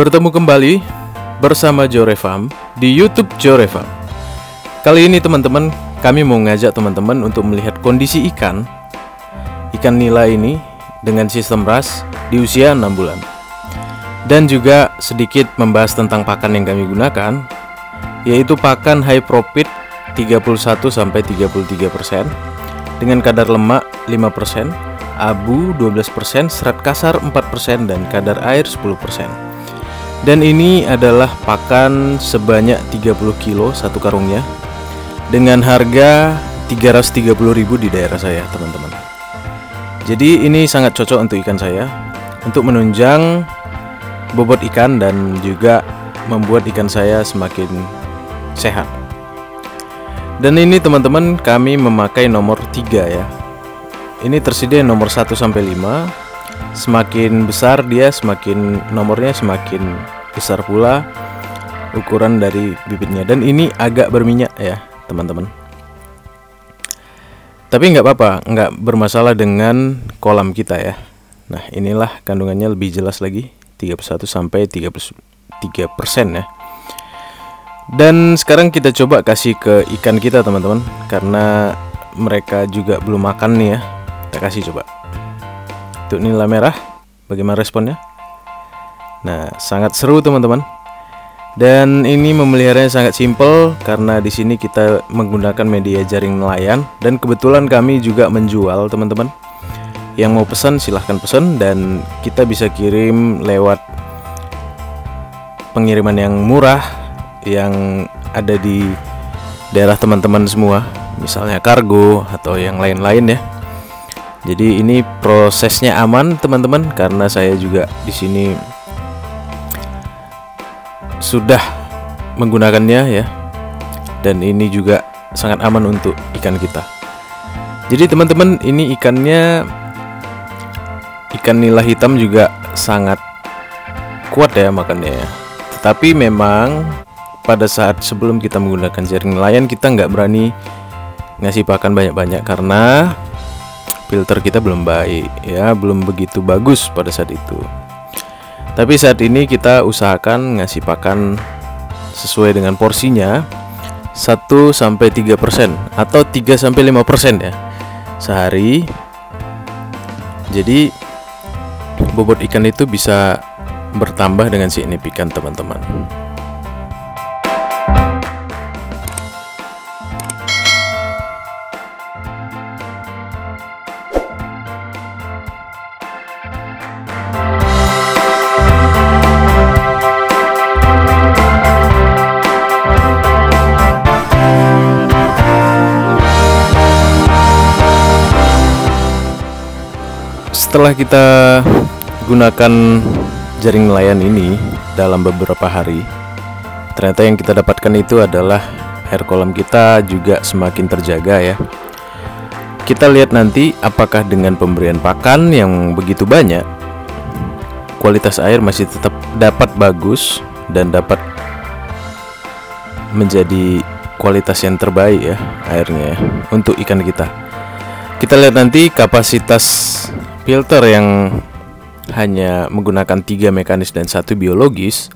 Bertemu kembali bersama Jorefarm di YouTube Jorefarm. Kali ini teman-teman, kami mau ngajak teman-teman untuk melihat kondisi ikan nila ini dengan sistem RAS di usia 6 bulan. Dan juga sedikit membahas tentang pakan yang kami gunakan, yaitu pakan high profit 31-33% dengan kadar lemak 5%, abu 12%, serat kasar 4%, dan kadar air 10%. Dan ini adalah pakan sebanyak 30 kilo satu karungnya dengan harga 330.000 di daerah saya, teman-teman. Jadi ini sangat cocok untuk ikan saya, untuk menunjang bobot ikan dan juga membuat ikan saya semakin sehat. Dan ini teman-teman, kami memakai nomor 3 ya. Ini tersedia nomor 1 sampai 5. Semakin besar dia, semakin nomornya semakin besar pula ukuran dari bibitnya. Dan ini agak berminyak ya, teman-teman. Tapi nggak apa-apa, nggak bermasalah dengan kolam kita ya. Nah, inilah kandungannya lebih jelas lagi, 31 sampai 33% ya. Dan sekarang kita coba kasih ke ikan kita, teman-teman, karena mereka juga belum makan nih ya. Kita kasih coba. Untuk nila merah, bagaimana responnya? Nah, sangat seru teman-teman. Dan ini memeliharanya sangat simpel karena di sini kita menggunakan media jaring nelayan, dan kebetulan kami juga menjual, teman-teman. Yang mau pesan silahkan pesan, dan kita bisa kirim lewat pengiriman yang murah yang ada di daerah teman-teman semua, misalnya kargo atau yang lain-lain ya. Jadi ini prosesnya aman teman-teman, karena saya juga di sini sudah menggunakannya ya. Dan ini juga sangat aman untuk ikan kita. Jadi teman-teman, ini ikannya ikan nila hitam juga sangat kuat ya makannya ya. Tetapi memang pada saat sebelum kita menggunakan jaring nelayan, kita nggak berani ngasih pakan banyak-banyak karena filter kita belum baik ya, belum begitu bagus pada saat itu. Tapi saat ini kita usahakan ngasih pakan sesuai dengan porsinya, 1-3% atau 3-5% ya sehari. Jadi bobot ikan itu bisa bertambah dengan signifikan, teman-teman. Setelah kita gunakan jaring nelayan ini dalam beberapa hari, ternyata yang kita dapatkan itu adalah air kolam kita juga semakin terjaga ya. Kita lihat nanti apakah dengan pemberian pakan yang begitu banyak, kualitas air masih tetap dapat bagus dan dapat menjadi kualitas yang terbaik ya airnya ya, untuk ikan kita. Kita lihat nanti kapasitas filter yang hanya menggunakan 3 mekanis dan 1 biologis,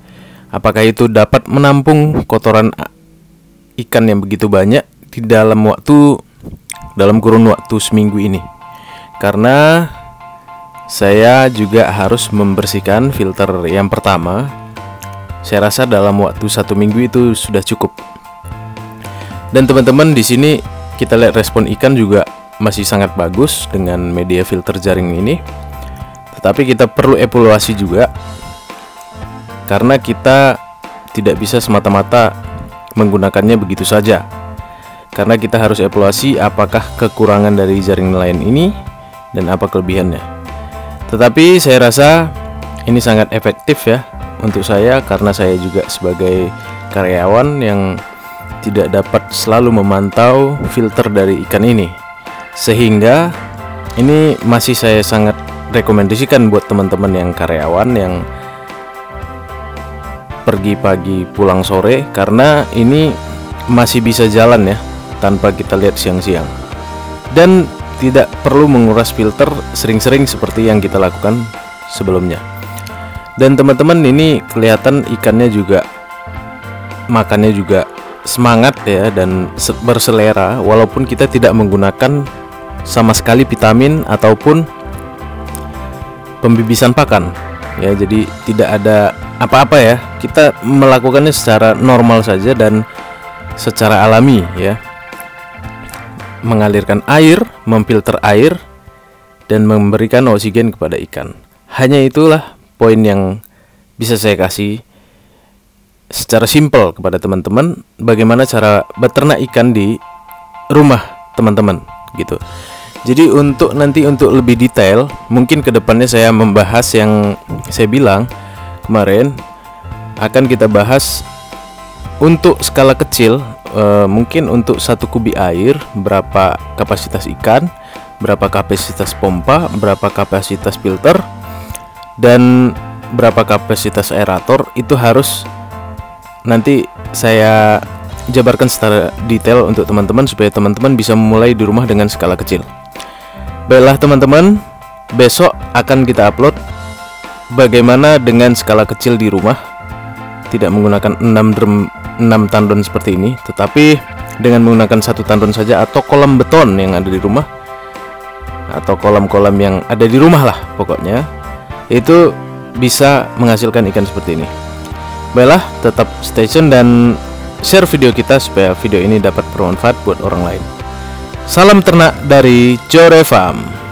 apakah itu dapat menampung kotoran ikan yang begitu banyak di dalam kurun waktu seminggu ini. Karena saya juga harus membersihkan filter yang pertama. Saya rasa dalam waktu 1 minggu itu sudah cukup. Dan teman-teman, di sini kita lihat respon ikan juga masih sangat bagus dengan media filter jaring ini. Tetapi kita perlu evaluasi juga, karena kita tidak bisa semata-mata menggunakannya begitu saja. Karena kita harus evaluasi apakah kekurangan dari jaring nelayan ini dan apa kelebihannya. Tetapi saya rasa ini sangat efektif ya untuk saya, karena saya juga sebagai karyawan yang tidak dapat selalu memantau filter dari ikan ini. Sehingga ini masih saya sangat rekomendasikan buat teman-teman yang karyawan yang pergi pagi pulang sore, karena ini masih bisa jalan ya tanpa kita lihat siang-siang. Dan tidak perlu menguras filter sering-sering seperti yang kita lakukan sebelumnya. Dan teman-teman, ini kelihatan ikannya juga makannya juga semangat ya, dan berselera, walaupun kita tidak menggunakan sama sekali vitamin ataupun pembibisan pakan ya. Jadi tidak ada apa-apa ya, kita melakukannya secara normal saja dan secara alami ya, mengalirkan air, memfilter air, dan memberikan oksigen kepada ikan. Hanya itulah poin yang bisa saya kasih secara simpel kepada teman-teman, bagaimana cara beternak ikan di rumah teman-teman gitu. Jadi untuk lebih detail, mungkin kedepannya saya membahas yang saya bilang kemarin, akan kita bahas untuk skala kecil, mungkin untuk 1 kubik air berapa kapasitas ikan, berapa kapasitas pompa, berapa kapasitas filter, dan berapa kapasitas aerator. Itu harus nanti saya jabarkan secara detail untuk teman-teman, supaya teman-teman bisa memulai di rumah dengan skala kecil. Baiklah teman-teman, besok akan kita upload bagaimana dengan skala kecil di rumah, tidak menggunakan 6 tandon seperti ini, tetapi dengan menggunakan 1 tandon saja, atau kolam beton yang ada di rumah, atau kolam-kolam yang ada di rumah lah pokoknya, itu bisa menghasilkan ikan seperti ini. Baiklah, tetap stay tune dan share video kita supaya video ini dapat bermanfaat buat orang lain. Salam ternak dari Jore Farm.